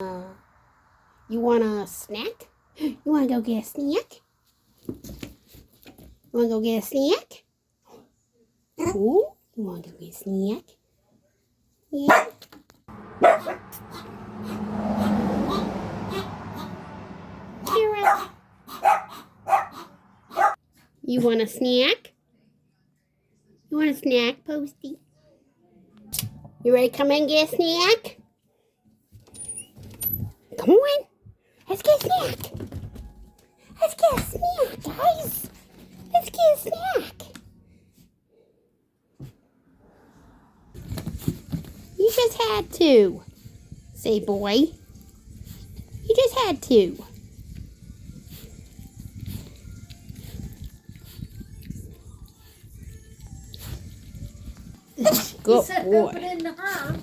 You want a snack? You want to go get a snack? You want to go get a snack? Ooh, you want to go get a snack? Yeah. Kira. You want a snack? You want a snack, Posty? You ready to come and get a snack? Come on. Let's get a snack. Let's get a snack, guys. Let's get a snack. You just had to. Say, boy. You just had to. Good He said boy. open it in the arm.